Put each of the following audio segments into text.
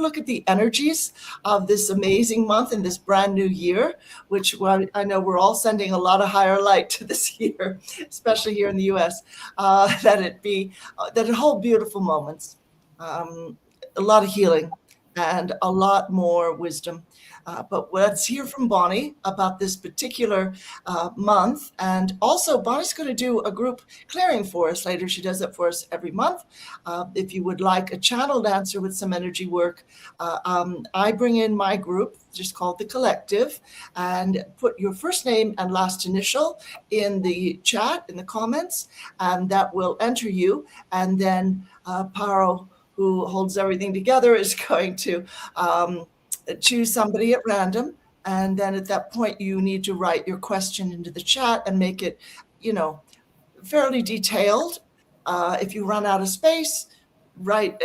look at the energies of this amazing month and this brand new year, which I know we're all sending a lot of higher light to this year, especially here in the US, that it hold beautiful moments, a lot of healing and a lot more wisdom. But let's hear from Bonnie about this particular month. And also, Bonnie's going to do a group clearing for us later. She does it for us every month. If you would like a channeled answer with some energy work, I bring in my group, just called The Collective, and put your first name and last initial in the chat, in the comments, and that will enter you. And then Paro, who holds everything together, is going to choose somebody at random. And then at that point, you need to write your question into the chat and make it, fairly detailed. If you run out of space, write,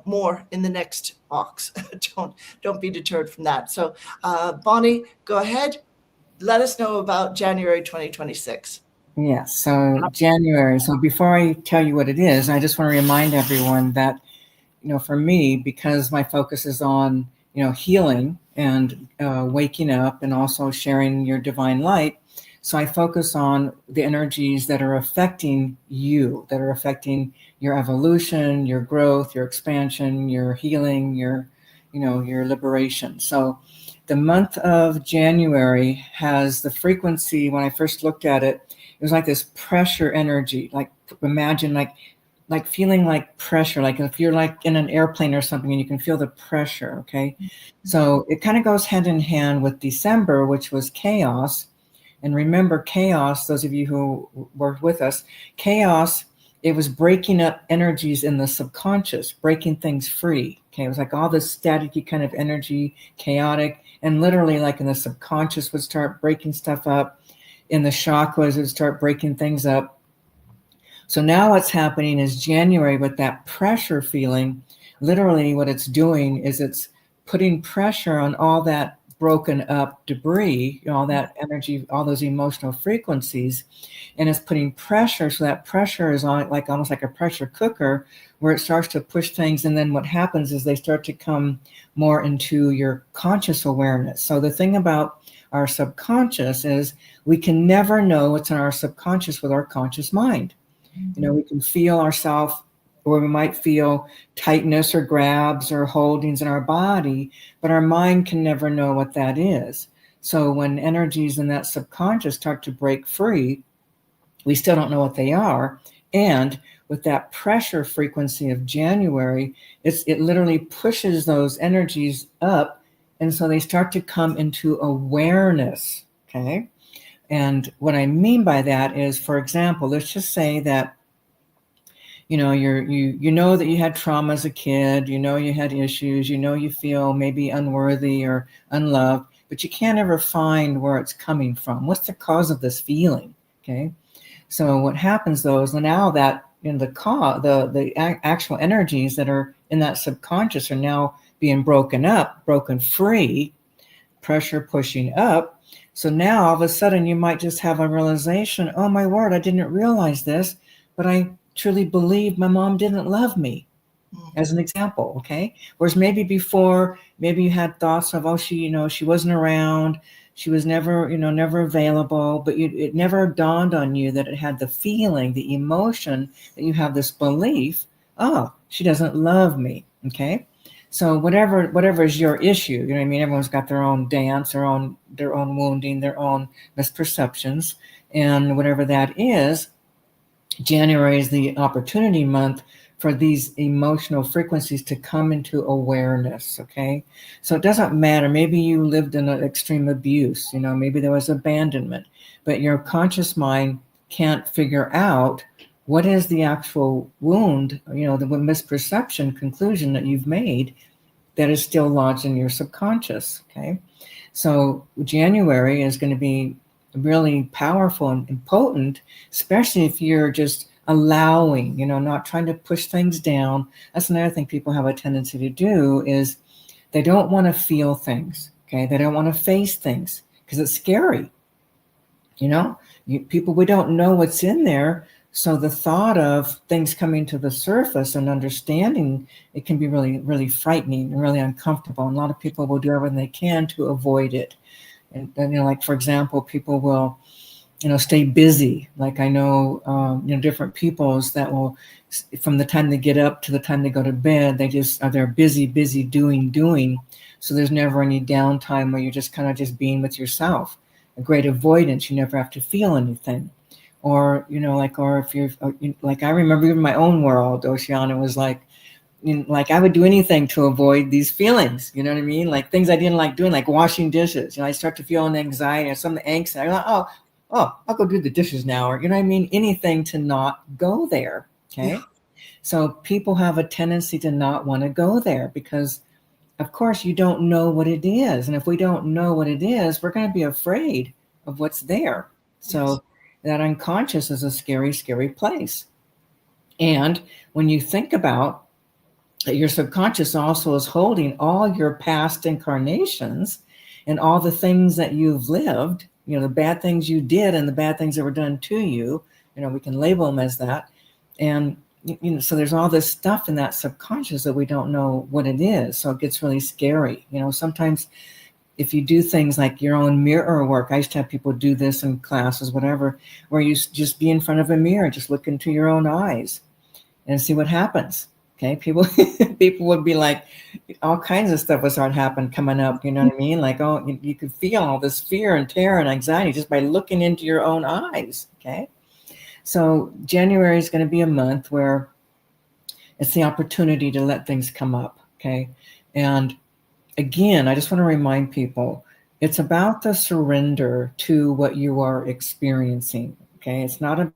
more in the next box. Don't be deterred from that. So Bonnie, go ahead. Let us know about January 2026. Yes, so January. So before I tell you what it is, I just want to remind everyone that, for me, because my focus is on, healing and waking up and also sharing your divine light. So I focus on the energies that are affecting you, that are affecting your evolution, your growth, your expansion, your healing, your liberation. So the month of January has the frequency, when I first looked at it, it was like this pressure energy, like imagine like feeling like pressure, like if you're like in an airplane or something and you can feel the pressure, okay? So it kind of goes hand in hand with December, which was chaos. And remember, chaos, those of you who worked with us, chaos, it was breaking up energies in the subconscious, breaking things free, okay? It was like all this staticky kind of energy, chaotic, and literally like in the subconscious would start breaking stuff up. In the chakras, it would start breaking things up. So now what's happening is January, with that pressure feeling, literally what it's doing is it's putting pressure on all that broken up debris, all that energy, all those emotional frequencies, and it's putting pressure. So that pressure is on like almost like a pressure cooker where it starts to push things. And then what happens is they start to come more into your conscious awareness. So the thing about our subconscious is we can never know what's in our subconscious with our conscious mind. We can feel ourselves, or we might feel tightness or grabs or holdings in our body, but our mind can never know what that is. So when energies in that subconscious start to break free, we still don't know what they are. And with that pressure frequency of January, it literally pushes those energies up. And so they start to come into awareness, okay? And what I mean by that is, for example, let's just say that, you know that you had trauma as a kid, you had issues, you feel maybe unworthy or unloved, but you can't ever find where it's coming from. What's the cause of this feeling? Okay. So what happens though is now that the actual energies that are in that subconscious are now being broken free, pressure pushing up. So now all of a sudden you might just have a realization, oh my word, I didn't realize this, but I truly believe my mom didn't love me, as an example, okay? Whereas maybe before, maybe you had thoughts of, oh, she wasn't around, she was never available, but it never dawned on you that it had the feeling, the emotion, that you have this belief, oh, she doesn't love me, okay? So whatever is your issue, you know what I mean? Everyone's got their own dance, their own wounding, their own misperceptions, and whatever that is, January is the opportunity month for these emotional frequencies to come into awareness, okay? So it doesn't matter. Maybe you lived in an extreme abuse, maybe there was abandonment, but your conscious mind can't figure out what is the actual wound, the misperception conclusion that you've made that is still lodged in your subconscious, okay? So January is going to be really powerful and potent, especially if you're just allowing, not trying to push things down. That's another thing people have a tendency to do is they don't want to feel things, okay? They don't want to face things because it's scary. People, we don't know what's in there. So the thought of things coming to the surface and understanding it can be really, really frightening and really uncomfortable. And a lot of people will do everything they can to avoid it. And like, for example, people will, stay busy. Like I know, different peoples that will, from the time they get up to the time they go to bed, they're busy, doing. So there's never any downtime where you're just kind of just being with yourself. A great avoidance. You never have to feel anything. Or, or if you're like, I remember in my own world, Oceana was like, like I would do anything to avoid these feelings. You know what I mean? Like things I didn't like doing, like washing dishes. I start to feel an anxiety or some angst. And I'm like, I'll go do the dishes now. Or, what I mean? Anything to not go there. Okay. Yeah. So people have a tendency to not want to go there because, of course, you don't know what it is. And if we don't know what it is, we're going to be afraid of what's there. So that unconscious is a scary, scary place. And when you think about that, your subconscious also is holding all your past incarnations and all the things that you've lived, the bad things you did and the bad things that were done to you, we can label them as that. And, so there's all this stuff in that subconscious that we don't know what it is. So it gets really scary. Sometimes if you do things like your own mirror work, I used to have people do this in classes, whatever, where you just be in front of a mirror, just look into your own eyes and see what happens. Okay, people would be like, all kinds of stuff would start coming up. You know what I mean? Like, oh, you could feel all this fear and terror and anxiety just by looking into your own eyes. Okay, so January is going to be a month where it's the opportunity to let things come up. Okay, and again, I just want to remind people, it's about the surrender to what you are experiencing. Okay, it's not a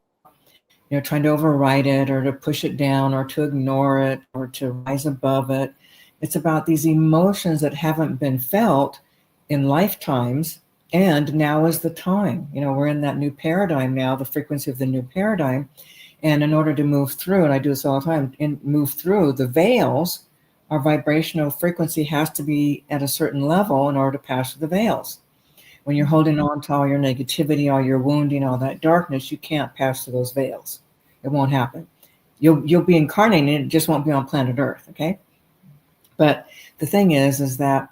trying to override it or to push it down or to ignore it or to rise above it. It's about these emotions that haven't been felt in lifetimes, and now is the time. We're in that new paradigm now, the frequency of the new paradigm. And in order to move through, and I do this all the time, and move through the veils, our vibrational frequency has to be at a certain level in order to pass through the veils. When you're holding on to all your negativity, all your wounding, all that darkness, you can't pass through those veils. It won't happen. You'll be incarnating, it just won't be on planet Earth, okay? But the thing is that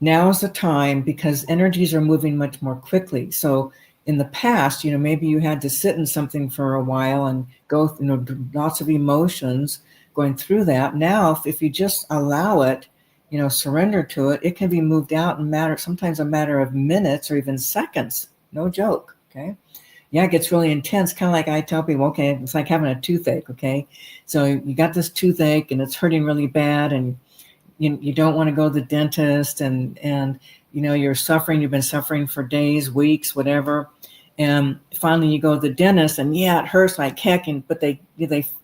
now is the time because energies are moving much more quickly. So in the past, maybe you had to sit in something for a while and go, lots of emotions going through that. Now, if you just allow it, surrender to it, it can be moved out in sometimes a matter of minutes or even seconds. No joke. Okay. Yeah, it gets really intense. Kind of like I tell people, okay, it's like having a toothache. Okay. So you got this toothache and it's hurting really bad and you don't want to go to the dentist and you're suffering. You've been suffering for days, weeks, whatever. And finally you go to the dentist and yeah, it hurts like heck. But they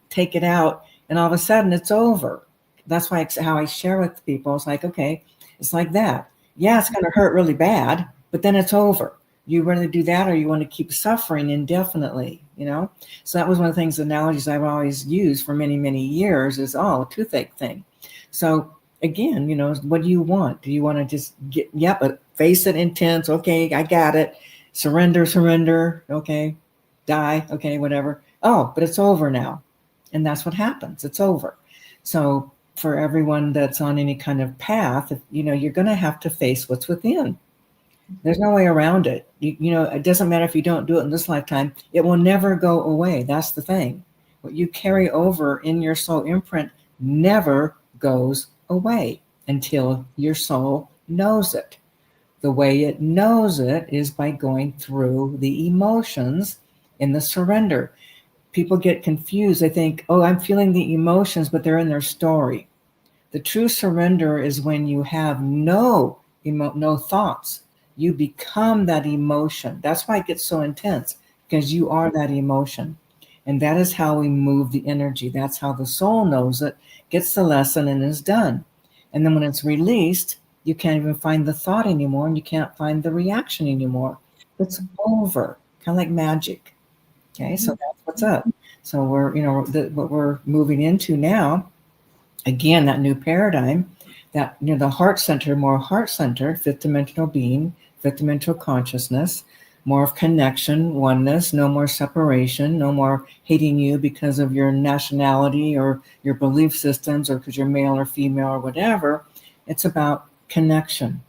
take it out and all of a sudden it's over. That's why how I share with people. It's like, okay, it's like that. Yeah, it's going to hurt really bad, but then it's over. You want to do that or you want to keep suffering indefinitely, So that was one of the things, analogies I've always used for many, many years is, toothache thing. So again, what do you want? Do you want to just but face it intense? Okay, I got it. Surrender. Okay, die. Okay, whatever. Oh, but it's over now. And that's what happens. It's over. So for everyone that's on any kind of path, you're going to have to face what's within. There's no way around it. It doesn't matter if you don't do it in this lifetime. It will never go away. That's the thing. What you carry over in your soul imprint never goes away until your soul knows it. The way it knows it is by going through the emotions in the surrender. People get confused. They think, I'm feeling the emotions, but they're in their story. The true surrender is when you have no thoughts. You become that emotion. That's why it gets so intense, because you are that emotion. And that is how we move the energy. That's how the soul knows it, gets the lesson, and is done. And then when it's released, you can't even find the thought anymore, and you can't find the reaction anymore. It's over, kind of like magic. Okay, so that's what's up. So we're, what we're moving into now, again, that new paradigm, that, the heart center, more heart center, fifth dimensional being, fifth dimensional consciousness, more of connection, oneness, no more separation, no more hating you because of your nationality or your belief systems or because you're male or female or whatever. It's about connection,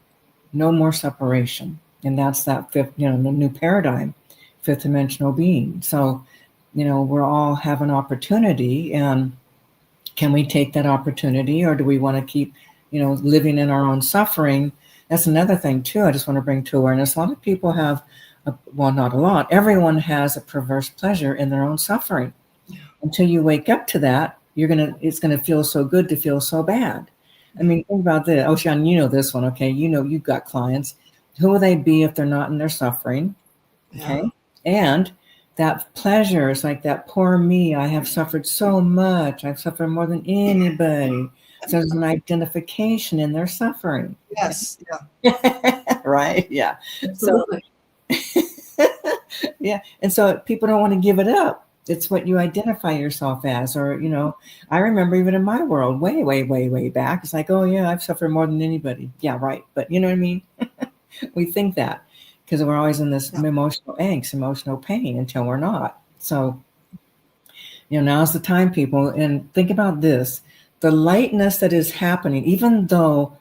no more separation. And that's that fifth, the new paradigm, fifth dimensional being. So, we're all have an opportunity, and can we take that opportunity, or do we want to keep, living in our own suffering? That's another thing too. I just want to bring to awareness. A lot of people have, well, not a lot. Everyone has a perverse pleasure in their own suffering. Until you wake up to that, it's gonna feel so good to feel so bad. I mean, think about this. Ocean, you know this one, okay? You've got clients. Who will they be if they're not in their suffering? Okay. And that pleasure is like that poor me. I have suffered so much. I've suffered more than anybody. So there's an identification in their suffering. Yes. Yeah. Right. Yeah. Absolutely. So, yeah. And so people don't want to give it up. It's what you identify yourself as, or, I remember even in my world, way, way, way, way back, it's like, oh yeah, I've suffered more than anybody. Yeah. Right. But you know what I mean? We think that because we're always in this emotional angst, emotional pain until we're not. So, now's the time, people. And think about this, the lightness that is happening, even though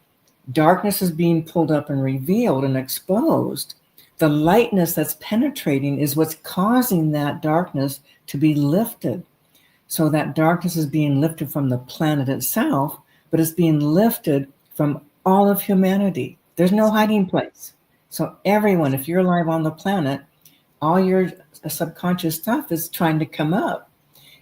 darkness is being pulled up and revealed and exposed, the lightness that's penetrating is what's causing that darkness to be lifted. So that darkness is being lifted from the planet itself, but it's being lifted from all of humanity. There's no hiding place. So everyone, if you're alive on the planet, all your subconscious stuff is trying to come up.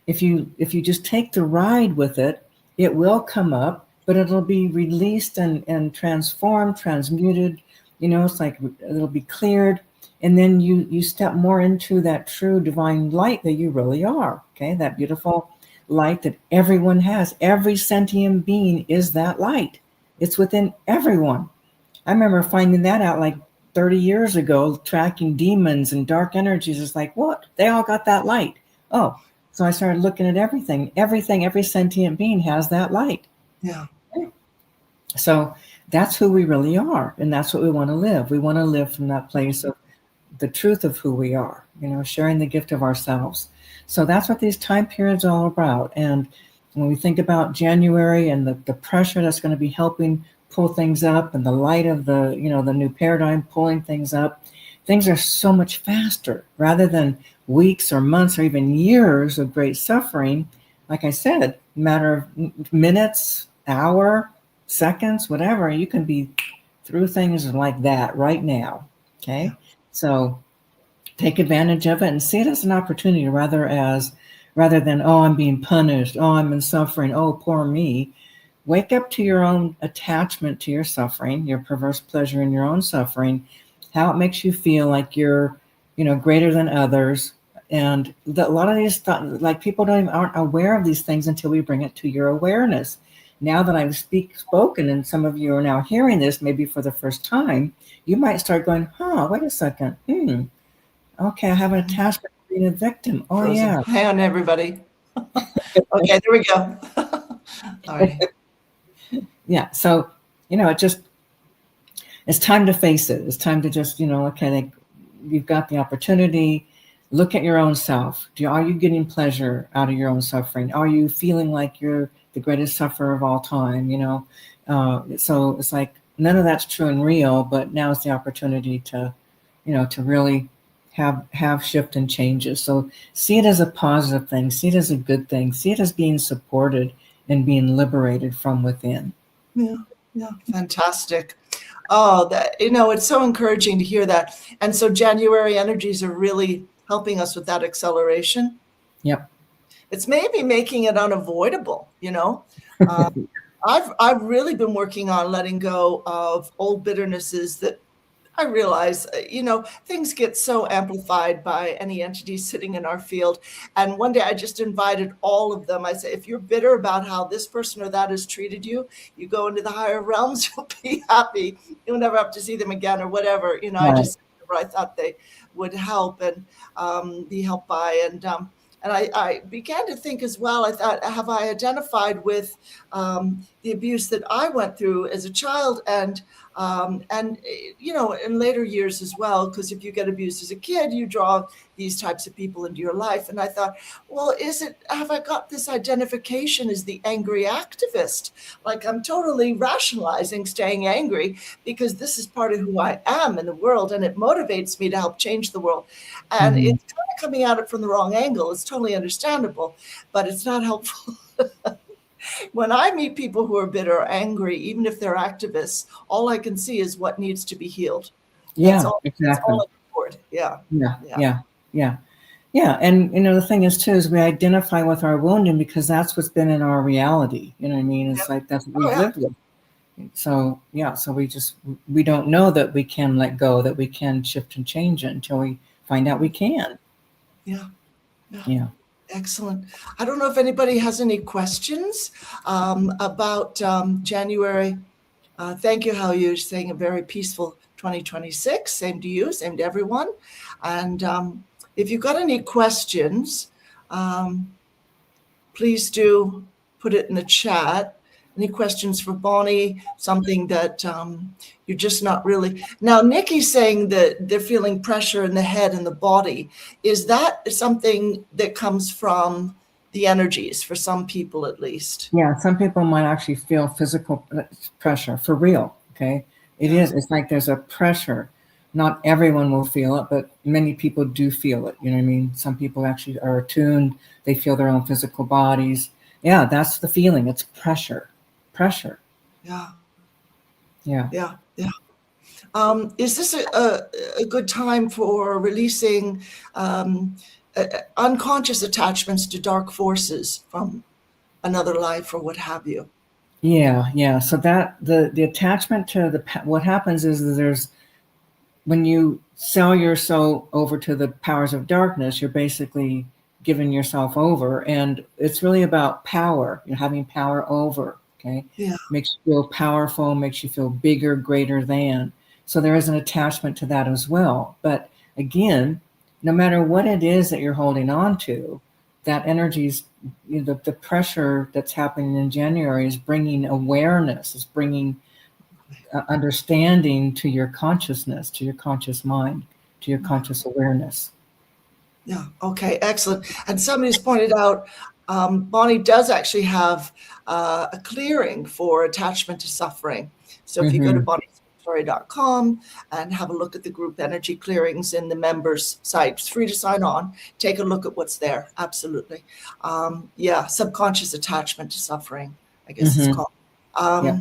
If you just take the ride with it, it will come up, but it'll be released and transformed, transmuted. It's like it'll be cleared. And then you step more into that true divine light that you really are. Okay, that beautiful light that everyone has. Every sentient being is that light. It's within everyone. I remember finding that out like 30 years ago, tracking demons and dark energies. It's like, what? They all got that light. Oh, so I started looking at everything. Every sentient being has that light. Yeah. So that's who we really are. And that's what we want to live. We want to live from that place of the truth of who we are, sharing the gift of ourselves. So that's what these time periods are all about. And when we think about January and the pressure that's going to be helping pull things up, and the light of the new paradigm pulling things up, things are so much faster rather than weeks or months or even years of great suffering. Like I said, matter of minutes, hour, seconds, whatever, you can be through things like that right now. Okay. So take advantage of it and see it as an opportunity rather than, oh, I'm being punished. Oh, I'm in suffering. Oh, poor me. Wake up to your own attachment to your suffering, your perverse pleasure in your own suffering, how it makes you feel like you're, greater than others. And a lot of these thoughts, like people aren't aware of these things until we bring it to your awareness. Now that I've spoken and some of you are now hearing this, maybe for the first time, you might start going, wait a second. Okay, I have an attachment to being a victim. Oh, Frozen. yeah. Hang on, everybody. Okay, there we go. All right. Yeah, so, it's time to face it. It's time to just, okay, you've got the opportunity. Look at your own self. Are you getting pleasure out of your own suffering? Are you feeling like you're the greatest sufferer of all time? So it's like none of that's true and real, but now is the opportunity to, to really have shift and changes. So see it as a positive thing. See it as a good thing. See it as being supported and being liberated from within. Yeah, fantastic. Oh, that it's so encouraging to hear that. And so January energies are really helping us with that acceleration. Yep. It's maybe making it unavoidable. I've really been working on letting go of old bitternesses that I realize, things get so amplified by any entity sitting in our field. And one day I just invited all of them. I said, if you're bitter about how this person or that has treated you, you go into the higher realms, you'll be happy. You'll never have to see them again or whatever. Right. I just, I thought they would help and be helped by. And I began to think as well, I thought, have I identified with the abuse that I went through as a child, and in later years as well, because if you get abused as a kid, you draw these types of people into your life. And I thought, well, have I got this identification as the angry activist? Like, I'm totally rationalizing staying angry because this is part of who I am in the world, and it motivates me to help change the world. And Mhm. it's kind of coming at it from the wrong angle. It's totally understandable, but it's not helpful. When I meet people who are bitter or angry, even if they're activists, all I can see is what needs to be healed. That's Yeah, all. That's exactly. all I report. Yeah, Yeah, yeah, yeah, yeah. Yeah, and the thing is too is we identify with our wounding because that's what's been in our reality. You know what I mean? yeah. It's like that's what Oh we've yeah, lived with. So yeah, so we don't know that we can let go, that we can shift and change it until we find out we can. yeah, yeah. Yeah. Excellent. I don't know if anybody has any questions about January. Thank you, how you're saying a very peaceful 2026. Same to you, same to everyone. And if you've got any questions, um, please do put it in the chat. Any questions for Bonnie? Something that you're just not really. Now, Nikki's saying that they're feeling pressure in the head and the body. Is that something that comes from the energies for some people, at least? Yeah, some people might actually feel physical pressure for real. Okay. It Yeah. is. It's like there's a pressure. Not everyone will feel it, but many people do feel it. You know what I mean? Some people actually are attuned. They feel their own physical bodies. Yeah, that's the feeling. It's pressure. Pressure. Yeah. Yeah. Yeah. Yeah. Is this a good time for releasing unconscious attachments to dark forces from another life or what have you? Yeah, yeah. So that the attachment to what happens is there's when you sell your soul over to the powers of darkness, you're basically giving yourself over, and it's really about power. You're having power over. Okay, Yeah. makes you feel powerful, makes you feel bigger, greater than. So there is an attachment to that as well. But again, no matter what it is that you're holding on to, that energy's the pressure that's happening in January is bringing awareness, is bringing understanding to your consciousness, to your conscious mind, to your conscious awareness. Yeah. Okay. Excellent. And somebody's pointed out Bonnie does actually have a clearing for attachment to suffering. So if you go to Mm-hmm. bonnieserratore.com and have a look at the group energy clearings in the members site, it's free to sign on. Take a look at what's there. Absolutely. Yeah. Subconscious attachment to suffering, I guess it's Mm-hmm. called. Yeah.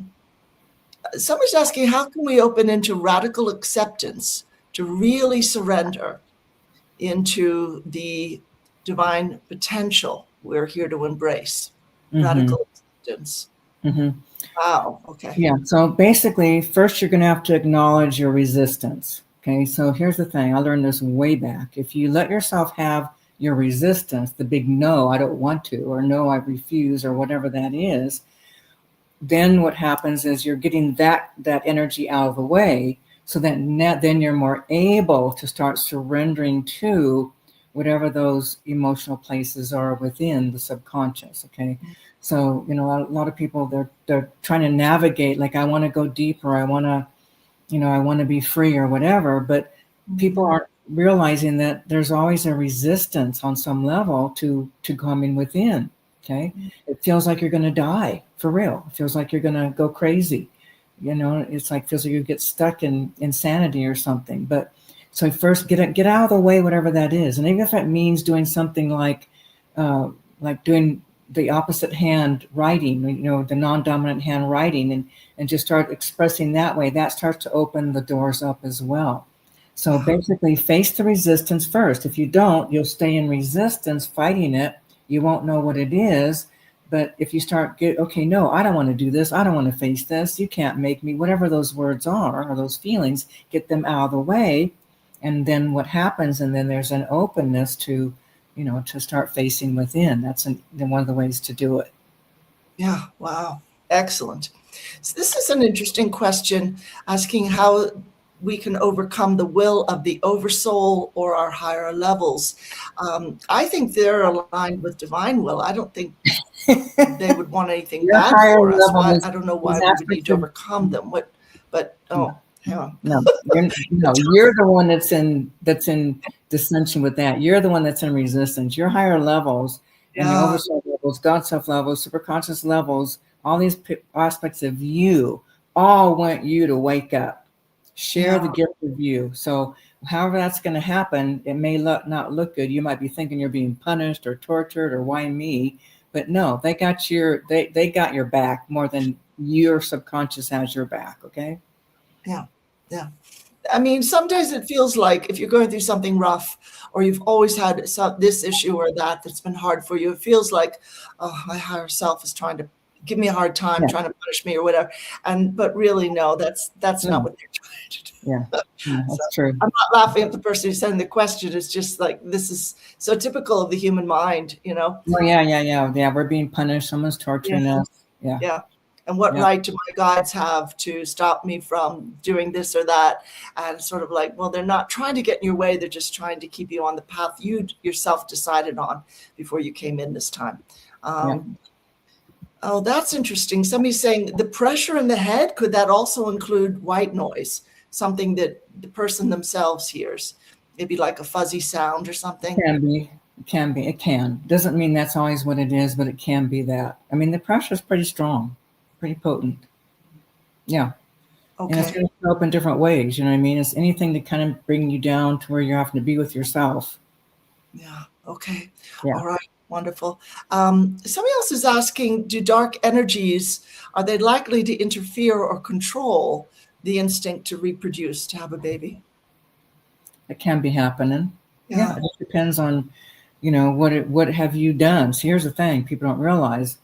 Somebody's asking, how can we open into radical acceptance to really surrender into the divine potential we're here to embrace? Mm-hmm. Radical acceptance. Mm-hmm. Wow. Okay. Yeah. So basically, first you're going to have to acknowledge your resistance. Okay. So here's the thing. I learned this way back. If you let yourself have your resistance, the big no, I don't want to, or no, I refuse, or whatever that is, then what happens is you're getting that energy out of the way, so that then you're more able to start surrendering to whatever those emotional places are within the subconscious. Okay, so a lot of people they're trying to navigate, like, I want to go deeper, I want to I want to be free or whatever, but people aren't realizing that there's always a resistance on some level to coming within. Okay, it feels like you're going to die for real. It feels like you're going to go crazy. It's like feels like you get stuck in insanity or something. But so first get out of the way, whatever that is, and even if it means doing something like doing the opposite hand writing, the non-dominant hand writing, and just start expressing that way, that starts to open the doors up as well. So Yeah. basically, face the resistance first. If you don't, you'll stay in resistance, fighting it. You won't know what it is. But if you okay, no, I don't want to do this. I don't want to face this. You can't make me, whatever those words are or those feelings, get them out of the way. And then what happens? And then there's an openness to start facing within. That's one of the ways to do it. Yeah. Wow. Excellent. So this is an interesting question, asking how we can overcome the will of the oversoul or our higher levels. I think they're aligned with divine will. I don't think they would want anything Your bad higher for us. level Why? is I don't know these why we would need aspects to of overcome them. What? But no, oh, hang on. no, you're the one that's in dissension with that. You're the one that's in resistance. Your higher levels and your Yeah, oversoul levels, God self levels, superconscious levels, all these aspects of you all want you to wake up, share the yeah, gift of you. So however that's going to happen, it may not look good. You might be thinking you're being punished or tortured or why me, but no, they got your back more than your subconscious has your back. Okay. yeah, yeah. I mean, some days it feels like if you're going through something rough or you've always had this issue or that's been hard for you, it feels like, oh, my higher self is trying to give me a hard time, Yeah. trying to punish me or whatever. But really, no, that's not Mm, what they're trying to do. yeah. Yeah, So that's true. I'm not laughing at the person who's sending the question. It's just like this is so typical of the human mind, you know? Well, yeah. We're being punished. Someone's Yeah, torturing us. Yeah. yeah. And what Yeah. right do my guides have to stop me from doing this or that? And sort of like, well, they're not trying to get in your way. They're just trying to keep you on the path you yourself decided on before you came in this time. Yeah. Oh, that's interesting. Somebody's saying the pressure in the head, could that also include white noise? Something that the person themselves hears, maybe like a fuzzy sound or something. Can be. It can be. It can. Doesn't mean that's always what it is, but it can be that. I mean, the pressure is pretty strong, pretty potent. Yeah. And it's Okay. going to show up in different ways. You know what I mean? It's anything to kind of bring you down to where you're having to be with yourself. Yeah. Okay. Yeah. All right. Wonderful. Somebody else is asking, do dark energies, are they likely to interfere or control the instinct to reproduce, to have a baby? It can be happening. Yeah. Yeah. It just depends on, what have you done? So here's the thing people don't realize.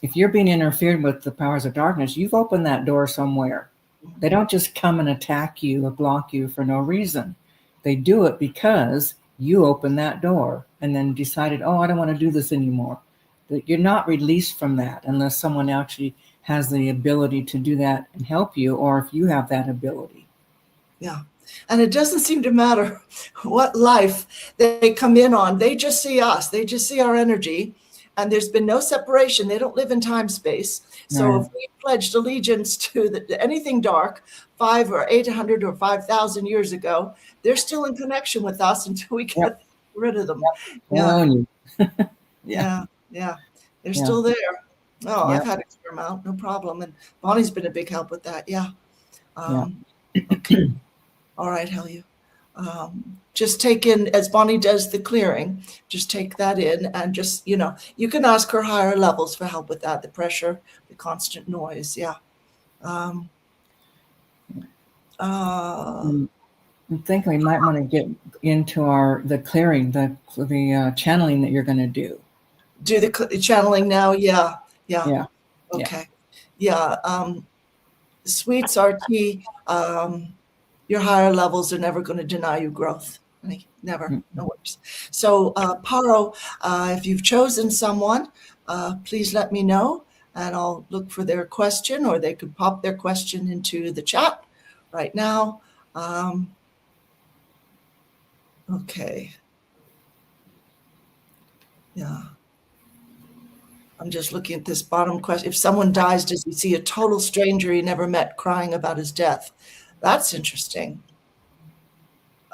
If you're being interfered with the powers of darkness, you've opened that door somewhere. They don't just come and attack you or block you for no reason. They do it because you opened that door and then decided, oh, I don't want to do this anymore. That you're not released from that unless someone actually has the ability to do that and help you, or if you have that ability. Yeah. And it doesn't seem to matter what life they come in on. They just see us. They just see our energy. And there's been no separation. They don't live in time space. So Right. if we pledged allegiance to anything dark 5 or 800 or 5,000 years ago, they're still in connection with us until we Yep. get rid of them. They Yeah. own you. Yeah. Yeah. Yeah. They're Yeah. still there. Oh, I've Yep. had to clear them out. No problem. And Bonnie's been a big help with that. Yeah. Yeah. Okay. All right, Helio. Just take in, as Bonnie does the clearing, just take that in and just, you can ask her higher levels for help with that, the pressure, the constant noise. Yeah. Um, uh, I think we might want to get into the clearing, the channeling that you're going to do. do the channeling now. Yeah. Yeah. Yeah. Yeah. Okay. Yeah. Sweets RT, your higher levels are never going to deny you growth. Honey. Never. No worries. So, Paro, if you've chosen someone, please let me know and I'll look for their question, or they could pop their question into the chat right now. Okay. Yeah. I'm just looking at this bottom question. If someone dies, does he see a total stranger he never met crying about his death? That's interesting.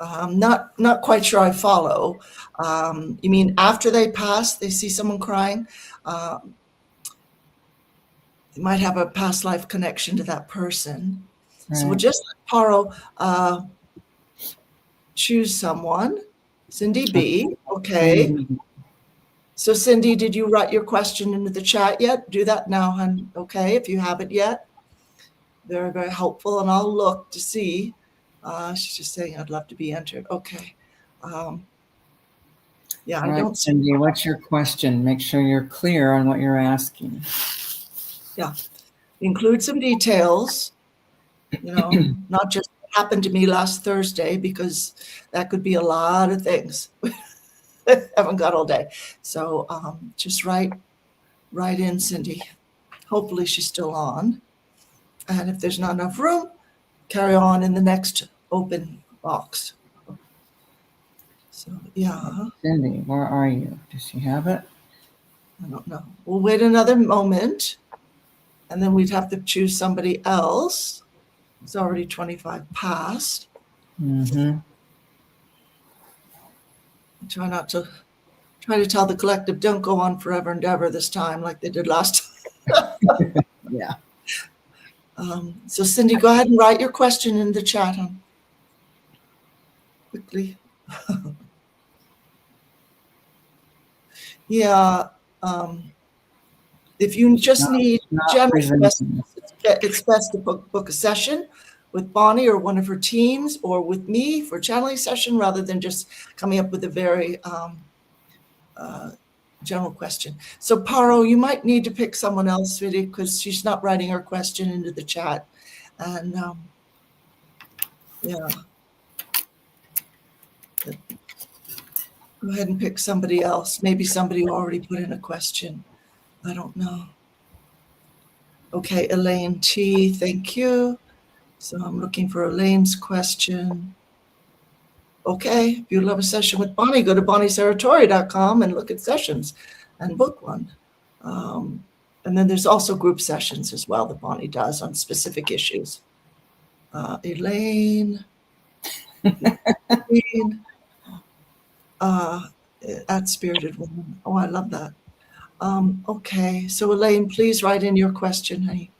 Not quite sure I follow. You mean after they pass, they see someone crying? They might have a past life connection to that person. So we'll Right. just let Paro choose someone. Cindy B. Okay. Cindy. So Cindy, did you write your question into the chat yet? Do that now, hon. Okay, if you haven't yet. Very, very helpful. And I'll look to see. She's just saying, I'd love to be entered. Okay. Yeah, All I right, don't see. Cindy, what's your question? Make sure you're clear on what you're asking. Yeah. Include some details, not just what happened to me last Thursday, because that could be a lot of things. Haven't got all day. So just write in, Cindy. Hopefully she's still on. And if there's not enough room, carry on in the next open box. So, yeah. Cindy, where are you? Does she have it? I don't know. We'll wait another moment, and then we'd have to choose somebody else. It's already 25 past. Mm-hmm. Try to tell the collective, don't go on forever and ever this time like they did last Yeah. time. So Cindy, go ahead and write your question in the chat quickly. Yeah. If you just need Not general presenting. questions, it's best to book a session with Bonnie or one of her teams, or with me for a channeling session, rather than just coming up with a very general question. So Paro, you might need to pick someone else, really, because she's not writing her question into the chat. And yeah, go ahead and pick somebody else. Maybe somebody who already put in a question. I don't know. Okay, Elaine T, thank you. So I'm looking for Elaine's question. Okay, if you'd love a session with Bonnie, go to bonnieserratore.com and look at sessions and book one. And then there's also group sessions as well that Bonnie does on specific issues. Elaine, at Spirited Woman. Oh, I love that. Okay, so Elaine, please write in your question, honey.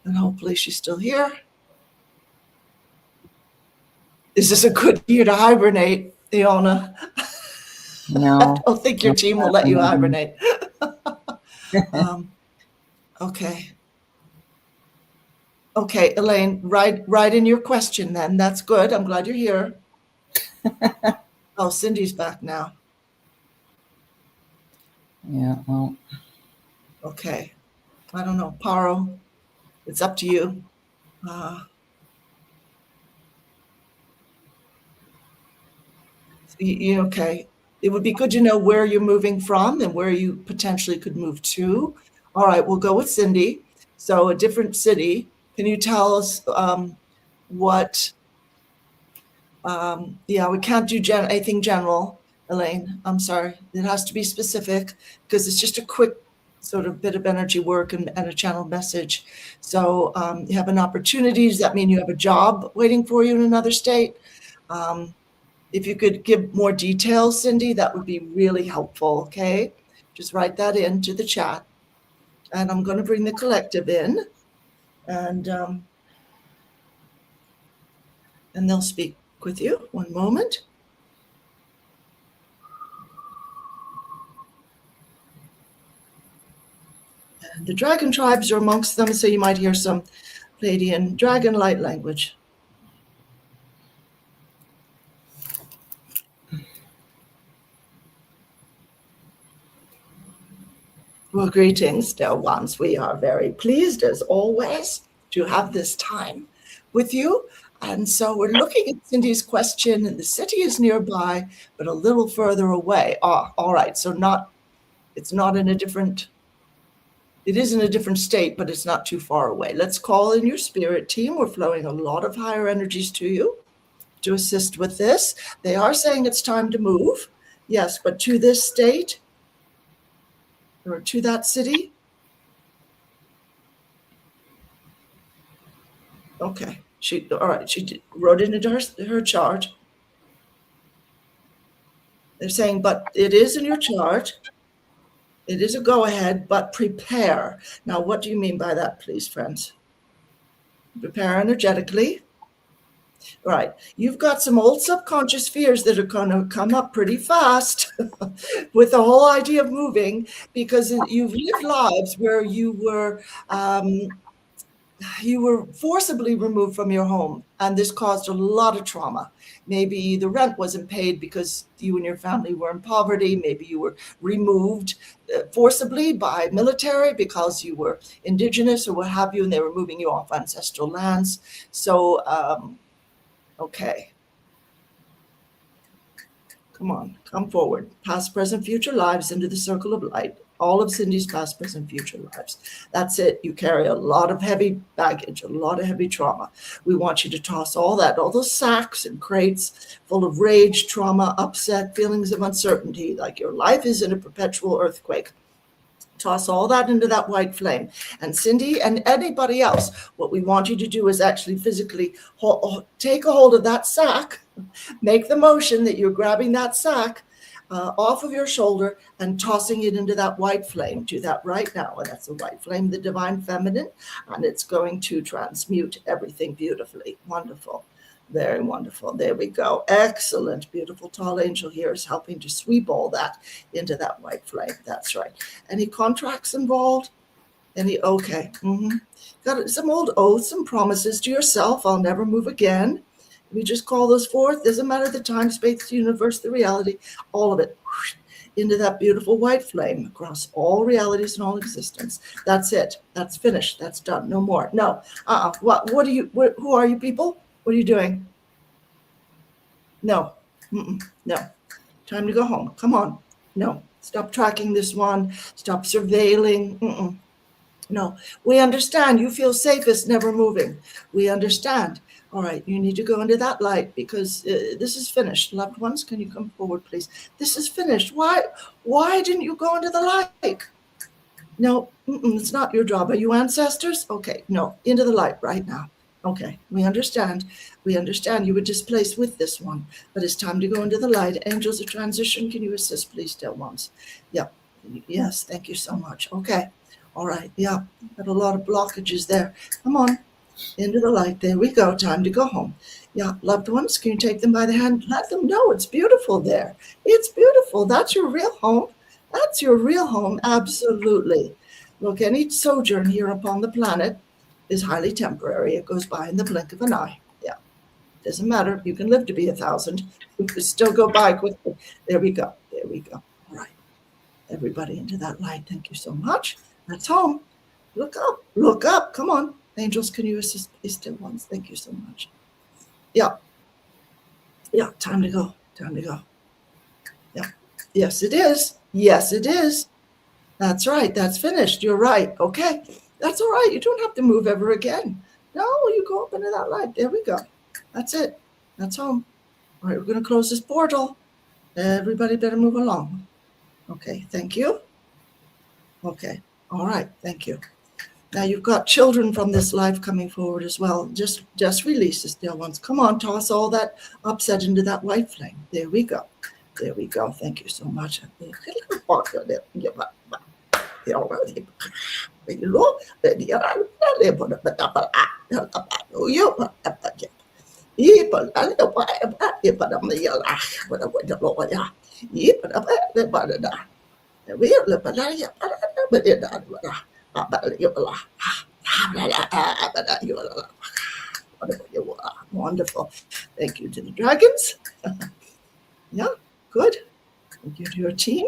And hopefully she's still here. Is this a good year to hibernate, Iona? No. I don't think your team will let you hibernate. Okay. Okay, Elaine, write in your question then. That's good. I'm glad you're here. Oh, Cindy's back now. Yeah, well. Okay. I don't know. Paro, it's up to you. Okay. It would be good to know where you're moving from and where you potentially could move to. All right, we'll go with Cindy. So a different city. Can you tell us what? Yeah, we can't do anything general, Elaine. I'm sorry. It has to be specific because it's just a quick sort of bit of energy work and a channel message. So you have an opportunity. Does that mean you have a job waiting for you in another state? If you could give more details, Cindy, that would be really helpful, okay? Just write that into the chat. And I'm going to bring the collective in, and they'll speak with you. One moment. And the dragon tribes are amongst them, so you might hear some Pleiadian dragon light language. Well, greetings, dear ones. We are very pleased, as always, to have this time with you. And so we're looking at Cindy's question, and the city is nearby, but a little further away. All right. So it's not in a different, it is in a different state, but it's not too far away. Let's call in your spirit team. We're flowing a lot of higher energies to you to assist with this. They are saying it's time to move. Yes, but to this state or to that city. Okay. She wrote it into her chart. They're saying, but it is in your chart. It is a go-ahead, but prepare. Now, what do you mean by that, please, friends? Prepare energetically. Right. You've got some old subconscious fears that are going to come up pretty fast with the whole idea of moving, because you've lived lives where you were forcibly removed from your home, and this caused a lot of trauma. Maybe the rent wasn't paid because you and your family were in poverty. Maybe you were removed forcibly by military because you were indigenous or what have you, and they were moving you off ancestral lands. So, okay. Come on, come forward. Past, present, future lives into the circle of light. all of Cindy's past, present, future lives. That's it. You carry a lot of heavy baggage, a lot of heavy trauma. We want you to toss all that, all those sacks and crates full of rage, trauma, upset, feelings of uncertainty, like your life is in a perpetual earthquake. Toss all that into that white flame. And Cindy and anybody else, what we want you to do is actually physically take a hold of that sack, make the motion that you're grabbing that sack off of your shoulder and tossing it into that white flame. Do that right now. And that's the white flame, the divine feminine, and it's going to transmute everything beautifully. Wonderful. Very wonderful. There we go. Excellent. Beautiful tall angel here is helping to sweep all that into that white flame. That's right. Any contracts involved? Any? Okay. Got some old oaths and promises to yourself. I'll never move again. We just call those forth. Doesn't matter the time, space, the universe, the reality, all of it into that beautiful white flame across all realities and all existence. That's it. That's finished. That's done. No more. No. What are you? Who are you people? What are you doing? No. No. Time to go home. Come on. No. Stop tracking this one. Stop surveilling. No. We understand. You feel safest never moving. We understand. All right. You need to go into that light because this is finished. Loved ones, can you come forward, please? This is finished. Why didn't you go into the light? No. It's not your job. Are you ancestors? Okay. No. Into the light right now. Okay, we understand. We understand you were displaced with this one, but it's time to go into the light. Angels of transition, can you assist, please, still ones? Yeah. Yes, thank you so much. Okay. All right. Yeah, got a lot of blockages there. Come on, into the light. There we go. Time to go home. Yeah, loved ones, can you take them by the hand? Let them know it's beautiful there. It's beautiful. That's your real home. That's your real home. Absolutely. Look, any sojourn here upon the planet is highly temporary. It goes by in the blink of an eye. Yeah. Doesn't matter. You can live to be 1,000. You can still go by quickly. There we go. There we go. All right. Everybody into that light. Thank you so much. That's home. Look up. Look up. Come on. Angels, can you assist these still ones? Thank you so much. Yeah. Yeah. Time to go. Time to go. Yeah. Yes, it is. Yes, it is. That's right. That's finished. You're right. Okay. That's all right. You don't have to move ever again. No, you go up into that light. There we go. That's it. That's home. All right, we're going to close this portal. Everybody better move along. Okay, thank you. Okay, all right, thank you. Now you've got children from this life coming forward as well. Just release the still ones. Come on, toss all that upset into that white flame. There we go. There we go. Thank you so much. Wonderful. Thank you to the dragons. Yeah, good. Thank you to your team.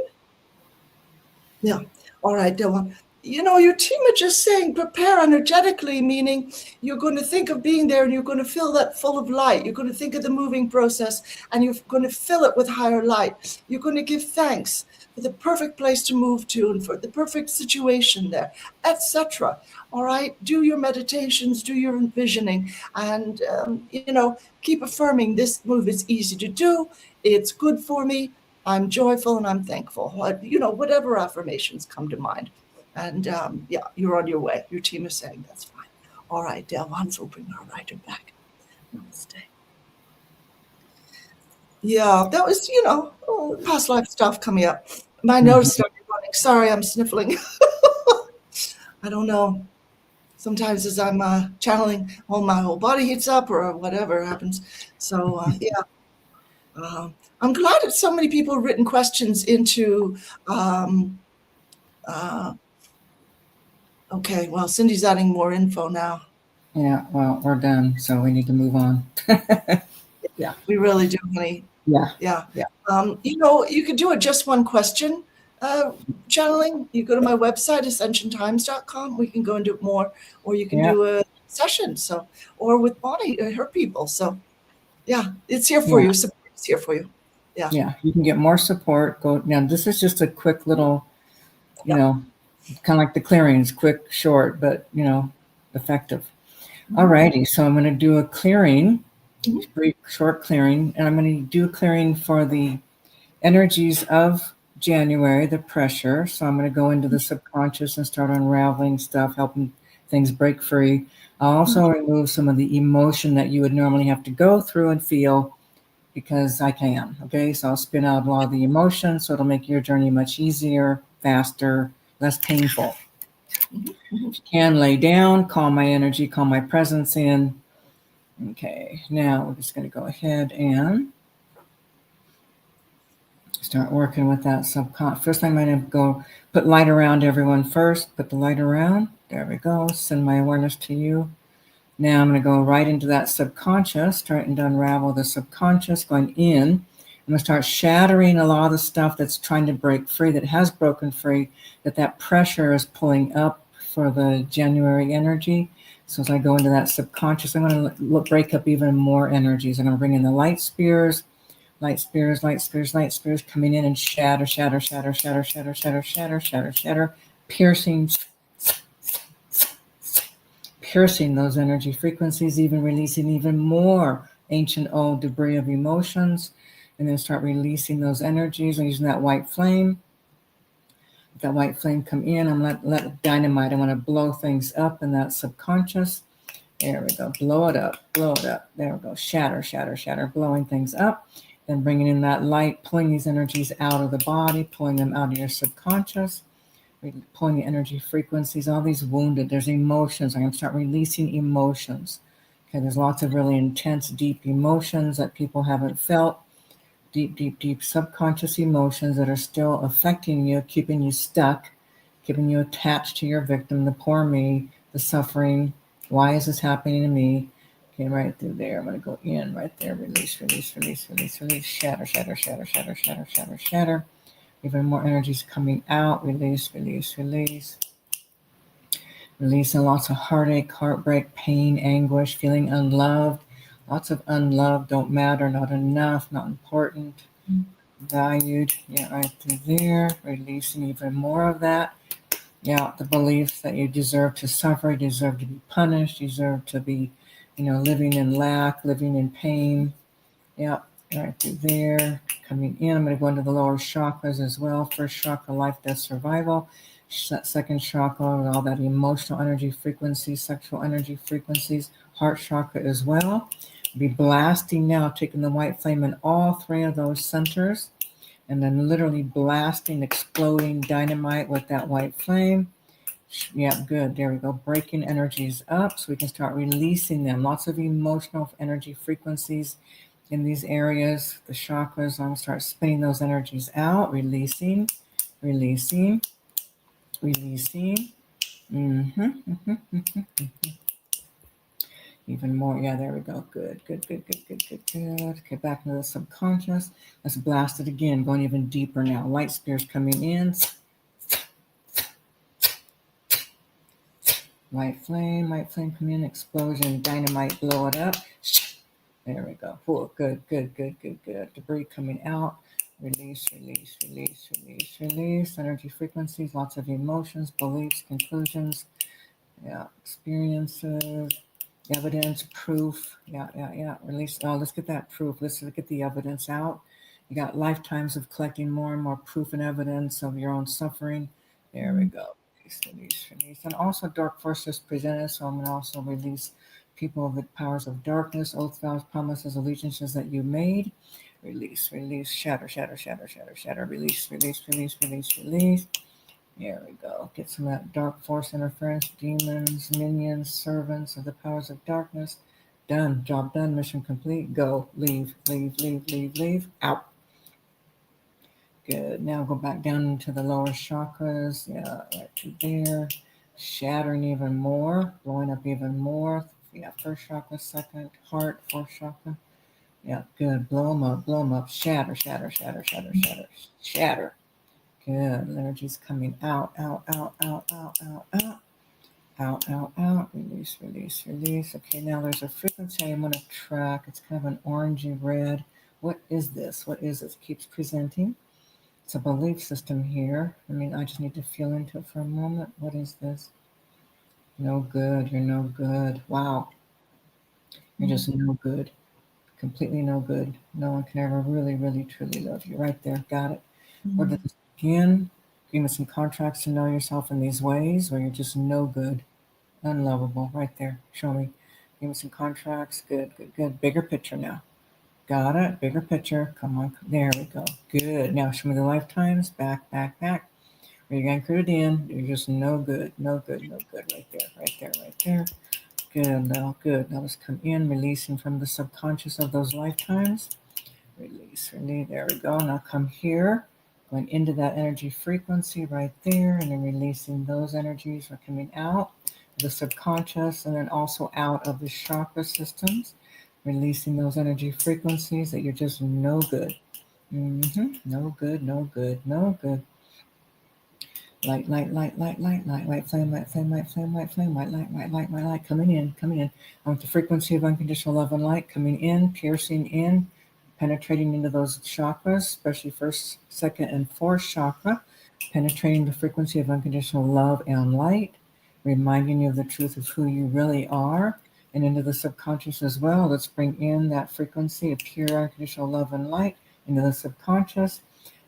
Yeah. All right, Dylan. You know, your team are just saying prepare energetically, meaning you're going to think of being there and you're going to feel that full of light. You're going to think of the moving process and you're going to fill it with higher light. You're going to give thanks for the perfect place to move to and for the perfect situation there, etc. All right, do your meditations, do your envisioning, and, keep affirming this move is easy to do. It's good for me. I'm joyful and I'm thankful. Whatever affirmations come to mind. And you're on your way. Your team is saying that's fine. All right, Delvans will bring our writer back. Namaste. Yeah, that was, past life stuff coming up. My nose started running. Sorry, I'm sniffling. I don't know. Sometimes as I'm channeling, my whole body heats up or whatever happens. So, I'm glad that so many people have written questions into okay, well, Cindy's adding more info now. Yeah, well, we're done, so we need to move on. Yeah, we really do, honey. Yeah. You could do a just one question channeling. You go to my website, ascensiontimes.com. We can go into it more, or you can do a session. So, or with Bonnie, her people. So, yeah, it's here for you. It's here for you. Yeah. Yeah, you can get more support. Now, this is just a quick little you know, kind of like the clearings, quick, short, but, effective. Alrighty, so I'm going to do a clearing, brief, short clearing, and I'm going to do a clearing for the energies of January, the pressure. So I'm going to go into the subconscious and start unraveling stuff, helping things break free. I'll also remove some of the emotion that you would normally have to go through and feel because I can. Okay, so I'll spin out a lot of the emotions, so it'll make your journey much easier, faster, less painful. If you can, lay down, calm my energy, calm my presence in. Okay, now we're just going to go ahead and start working with that subconscious. First, I'm going to go put light around everyone first. Put the light around. There we go. Send my awareness to you. Now I'm going to go right into that subconscious, starting to unravel the subconscious, going in. I'm going to start shattering a lot of the stuff that's trying to break free, that has broken free, that pressure is pulling up for the January energy. So as I go into that subconscious, I'm going to break up even more energies. I'm going to bring in the light spears, light spears, light spears, light spears coming in and shatter, shatter, shatter, shatter, shatter, shatter, shatter, shatter, shatter, piercing those energy frequencies, even releasing even more ancient old debris of emotions, and then start releasing those energies. I'm using that white flame. Let that white flame come in. I'm let dynamite. I want to blow things up in that subconscious. There we go. Blow it up. Blow it up. There we go. Shatter, shatter, shatter. Blowing things up. Then bringing in that light, pulling these energies out of the body, pulling them out of your subconscious, pulling the energy frequencies, all these wounded. There's emotions. I'm going to start releasing emotions. Okay, there's lots of really intense, deep emotions that people haven't felt. Deep, deep, deep subconscious emotions that are still affecting you, keeping you stuck, keeping you attached to your victim, the poor me, the suffering. Why is this happening to me? Okay, right through there. I'm going to go in right there. Release, release, release, release, release. Shatter, shatter, shatter, shatter, shatter, shatter, shatter. Even more energies coming out. Release, release, release. Releasing lots of heartache, heartbreak, pain, anguish, feeling unloved. Lots of unloved, don't matter, not enough, not important, valued. Yeah, right through there. Releasing even more of that. Yeah, the beliefs that you deserve to suffer, you deserve to be punished, you deserve to be, living in lack, living in pain. Yeah, right through there. Coming in, I'm going to go into the lower chakras as well. First chakra, life, death, survival. Second chakra, all that emotional energy frequencies, sexual energy frequencies. Heart chakra as well. Be blasting now, taking the white flame in all three of those centers, and then literally blasting, exploding dynamite with that white flame. Yeah, good. There we go. Breaking energies up so we can start releasing them. Lots of emotional energy frequencies in these areas, the chakras. I'm going to start spinning those energies out, releasing, releasing, releasing. Even more. Yeah, there we go. Good, good, good, good, good, good, good. Okay, back into the subconscious. Let's blast it again, going even deeper now. Light spears coming in. Light flame coming in, explosion, dynamite, blow it up. There we go. Cool. Good, good, good, good, good. Debris coming out. Release, release, release, release, release. Energy frequencies, lots of emotions, beliefs, conclusions, experiences, evidence, proof. Release. Oh, let's get that proof. Let's get the evidence out. You got lifetimes of collecting more and more proof and evidence of your own suffering. There we go. Release, release. And also dark forces presented. So I'm going to also release people of the powers of darkness, oaths, vows, promises, allegiances that you made. Release, release, shatter, shatter, shatter, shatter, shatter, release, release, release, release, release. There we go. Get some of that dark force interference, demons, minions, servants of the powers of darkness. Done. Job done. Mission complete. Go. Leave, leave, leave, leave, leave. Out. Good. Now go back down into the lower chakras. Yeah, right to there. Shattering even more. Blowing up even more. Yeah, first chakra, second, heart, fourth chakra. Yeah, good. Blow them up, blow them up. Shatter, shatter, shatter, shatter, shatter, shatter. Good. Energy's coming out, out, out, out, out, out, out. Out, out, out. Release, release, release. Okay, now there's a frequency I'm going to track. It's kind of an orangey red. What is this? What is this? Keeps presenting. It's a belief system here. I mean, I just need to feel into it for a moment. What is this? No good. You're no good. Wow. You're just no good. Completely no good. No one can ever really, really, truly love you. Right there. Got it. Where does this begin? Give me some contracts to know yourself in these ways where you're just no good, unlovable. Right there. Show me. Give me some contracts. Good, good, good. Bigger picture now. Got it. Bigger picture. Come on. There we go. Good. Now show me the lifetimes. Back, back, back. Where you're anchored in. You're just no good. No good. No good. Right there. Right there. Right there. Good. Now, good. Now let's come in, releasing from the subconscious of those lifetimes. Release, release. There we go. Now come here, going into that energy frequency right there, and then releasing those energies are coming out of the subconscious and then also out of the chakra systems, releasing those energy frequencies that you're just no good. No good, no good, no good. Light, light, light, light, light, light, light, flame, light, flame, light, flame, light, flame, light, light, light, light, light, light, coming in, coming in. I want the frequency of unconditional love and light coming in, piercing in, penetrating into those chakras, especially first, second, and fourth chakra, penetrating the frequency of unconditional love and light, reminding you of the truth of who you really are, and into the subconscious as well. Let's bring in that frequency of pure unconditional love and light into the subconscious,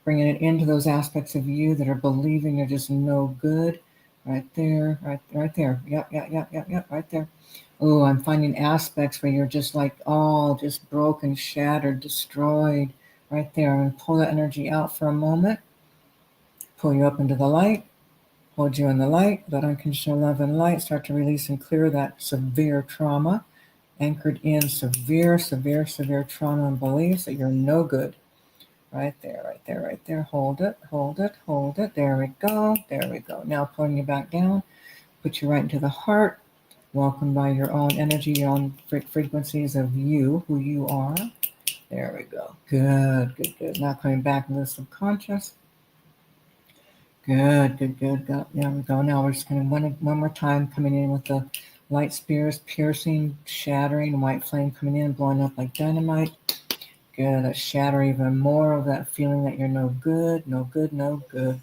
bringing it into those aspects of you that are believing you're just no good. Right there, right there. Yep, right there. Oh, I'm finding aspects where you're just like all just broken, shattered, destroyed. Right there. I'm going to pull that energy out for a moment, pull you up into the light, hold you in the light, that unconditional love and light, start to release and clear that severe trauma, anchored in severe, severe, severe trauma and beliefs that you're no good. Right there, right there, right there. Hold it, hold it, hold it. There we go. There we go. Now pulling you back down, put you right into the heart. Welcome by your own energy, your own frequencies of you, who you are. There we go. Good, good, good. Now coming back into the subconscious. Good, good, good. There we go. Now we're just going to one more time coming in with the light spears, piercing, shattering, white flame coming in, blowing up like dynamite. Good. Let's shatter even more of that feeling that you're no good, no good, no good.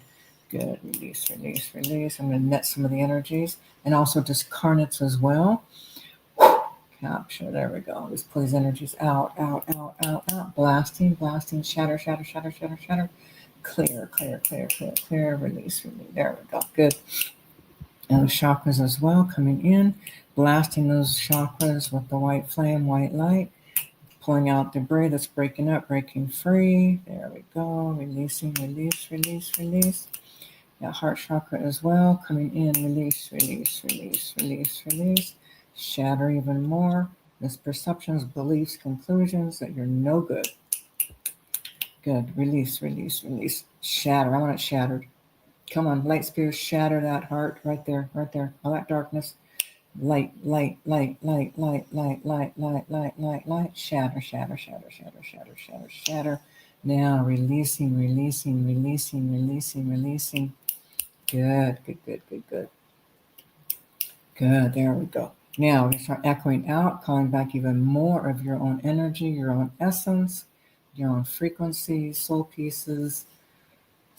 Good. Release, release, release. I'm going to net some of the energies and also discarnates as well. Capture. There we go. Just pull these energies out, out, out, out, out. Blasting, blasting, shatter, shatter, shatter, shatter, shatter. Clear, clear, clear, clear, clear. Release, release. There we go. Good. And the chakras as well coming in, blasting those chakras with the white flame, white light. Pulling out debris that's breaking up, breaking free. There we go. Releasing, release, release, release. That heart chakra as well. Coming in, release, release, release, release, release. Shatter even more. Misperceptions, beliefs, conclusions that you're no good. Good. Release, release, release. Shatter. I want it shattered. Come on, light spirit, shatter that heart right there, right there. All that darkness. Light, light, light, light, light, light, light, light, light, light, light, shatter, shatter, shatter, shatter, shatter, shatter, shatter. Now releasing, releasing, releasing, releasing, releasing. Good, good, good, good, good. Good, there we go. Now we're going to start echoing out, calling back even more of your own energy, your own essence, your own frequency, soul pieces,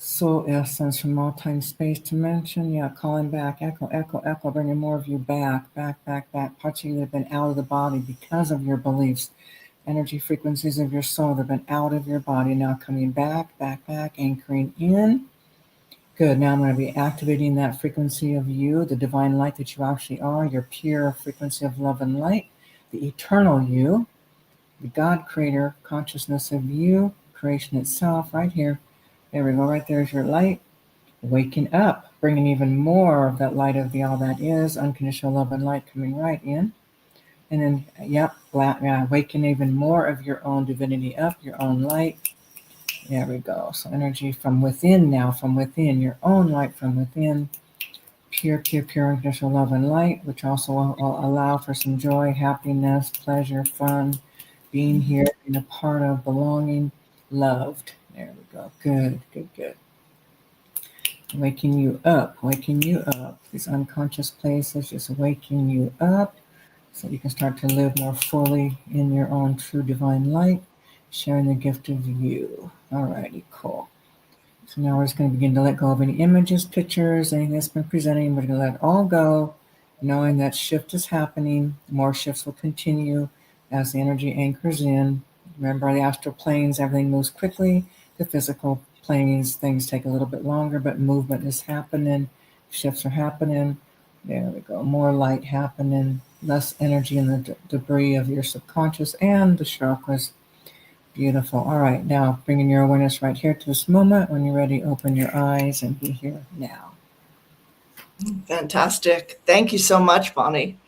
soul essence from all time, space, dimension. Yeah, calling back, echo, echo, echo, bringing more of you back, back, back, back. Parts of you that have been out of the body because of your beliefs, energy frequencies of your soul that have been out of your body, now coming back, back, back, anchoring in. Good. Now I'm going to be activating that frequency of you, the divine light that you actually are, your pure frequency of love and light, the eternal you, the God creator consciousness of you, creation itself, right here. There we go. Right there's your light. Waking up, bringing even more of that light of the all that is, unconditional love and light coming right in. And then, yep, waking even more of your own divinity up, your own light. There we go. So energy from within now, from within, your own light from within. Pure, pure, pure unconditional love and light, which also will allow for some joy, happiness, pleasure, fun, being here, being a part of, belonging, loved. There we go. Good, good, good. Waking you up, waking you up. These unconscious places just waking you up so you can start to live more fully in your own true divine light, sharing the gift of you. Alrighty, cool. So now we're just going to begin to let go of any images, pictures, anything that's been presenting. We're going to let it all go, knowing that shift is happening. More shifts will continue as the energy anchors in. Remember, the astral planes, everything moves quickly. The physical planes, things take a little bit longer, but movement is happening. Shifts are happening. There we go. More light happening. Less energy in the debris of your subconscious and the chakras. Beautiful. All right. Now bringing your awareness right here to this moment. When you're ready, open your eyes and be here now. Fantastic. Thank you so much, Bonnie.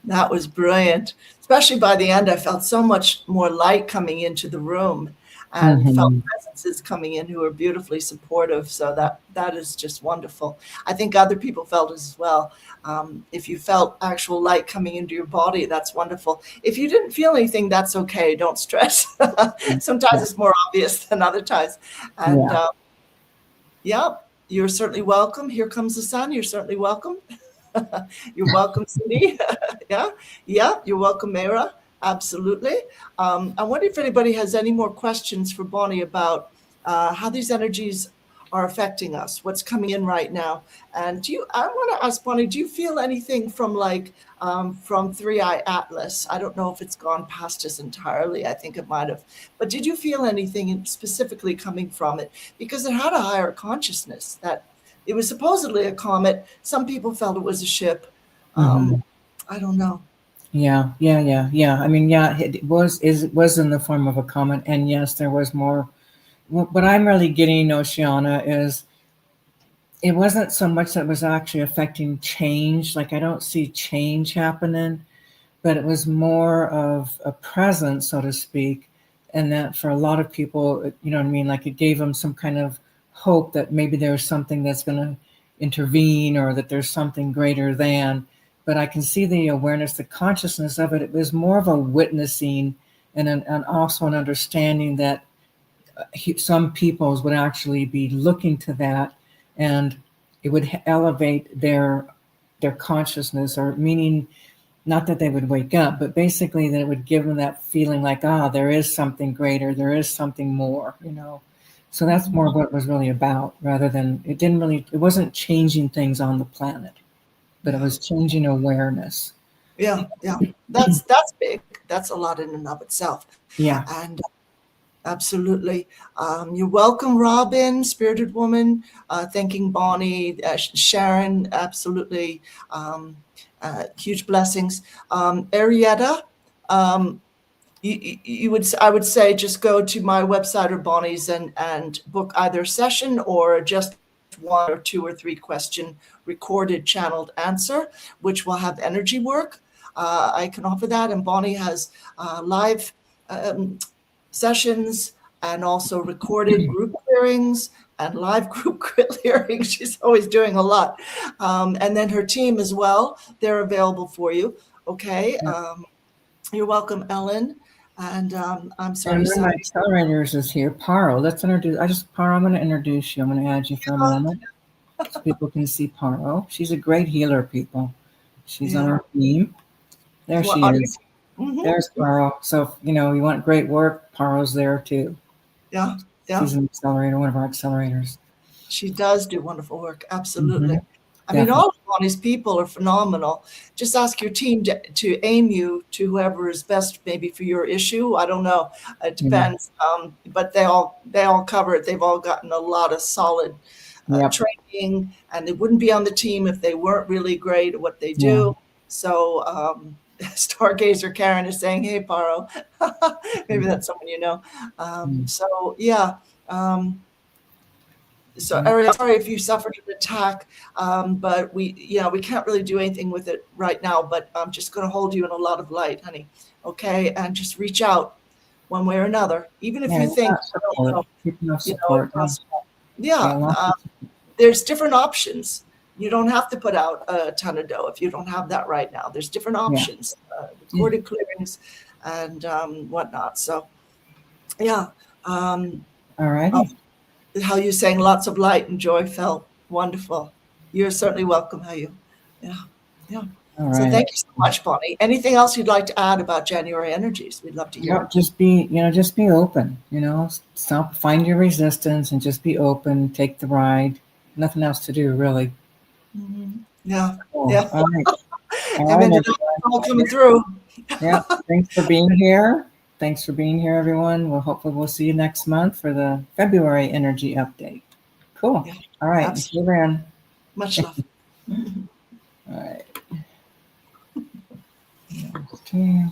That was brilliant. Especially by the end, I felt so much more light coming into the room and felt presences coming in who are beautifully supportive. So that is just wonderful. I think other people felt as well. If you felt actual light coming into your body, that's wonderful. If you didn't feel anything, that's okay. Don't stress. Sometimes it's more obvious than other times. And yeah, you're certainly welcome. Here comes the sun. You're certainly welcome. You're welcome, Cindy. Yeah, you're welcome, Mara. Absolutely. I wonder if anybody has any more questions for Bonnie about how these energies are affecting us, what's coming in right now. And I want to ask Bonnie, do you feel anything from Three Eye Atlas? I don't know if it's gone past us entirely. I think it might have. But did you feel anything specifically coming from it? Because it had a higher consciousness that it was supposedly a comet. Some people felt it was a ship. I don't know. Yeah. I mean, it was in the form of a comet, and yes, there was more. What I'm really getting, Oceana, is it wasn't so much that was actually affecting change. Like I don't see change happening, but it was more of a presence, so to speak, and that for a lot of people, you know what I mean. Like it gave them some kind of hope that maybe there's something that's going to intervene or that there's something greater than. But I can see the awareness, the consciousness of it. It was more of a witnessing and also an understanding that some peoples would actually be looking to that, and it would elevate their consciousness, or meaning not that they would wake up, but basically that it would give them that feeling like, there is something greater, there is something more, So that's more what it was really about, rather than it wasn't changing things on the planet, but it was changing awareness. Yeah. That's big. That's a lot in and of itself. Yeah. And absolutely. You're welcome, Robin, Spirited Woman, thanking Bonnie, Sharon, absolutely. Huge blessings. Arietta, I would say just go to my website or Bonnie's and book either a session or just 1 or 2 or 3 question recorded channeled answer, which will have energy work. I can offer that, and Bonnie has live sessions and also recorded group clearings and live group clearings. She's always doing a lot. And then her team as well, they're available for you. Okay. You're welcome, Ellen. And I'm sorry. And one of my accelerators is here. Paro, Paro, I'm going to introduce you. I'm going to add you for a moment so people can see Paro. She's a great healer, people. She's on our team. There she is. There's Paro. So, if, you want great work, Paro's there too. Yeah. She's an accelerator, one of our accelerators. She does do wonderful work. Absolutely. I mean, all of Bonnie's people are phenomenal. Just ask your team to aim you to whoever is best, maybe for your issue. I don't know. It depends. But they all cover it. They've all gotten a lot of solid training, and they wouldn't be on the team if they weren't really great at what they do. So Stargazer Karen is saying, "Hey, Paro." Maybe that's someone you know. So yeah. So Ariel, sorry if you suffered an attack, but we can't really do anything with it right now, but I'm just going to hold you in a lot of light, honey. Okay. And just reach out one way or another, even if you think, there's different options. You don't have to put out a ton of dough if you don't have that right now. There's different options, recorded clearings and whatnot. So yeah. All right. How you saying lots of light and joy felt wonderful. You're certainly welcome. Yeah. All So right. thank you so much, Bonnie. Anything else you'd like to add about January energies? We'd love to You know, hear. just be open, stop, find your resistance and just be open, take the ride. Nothing else to do, really. Yeah, Cool. yeah. All right. All Amen right, to that. everyone. It's all coming through. Yeah. Thanks for being here. Thanks for being here, everyone. Hopefully we'll see you next month for the February energy update. Cool. Yeah, All right. absolutely. Until then. Much love. All right. Okay.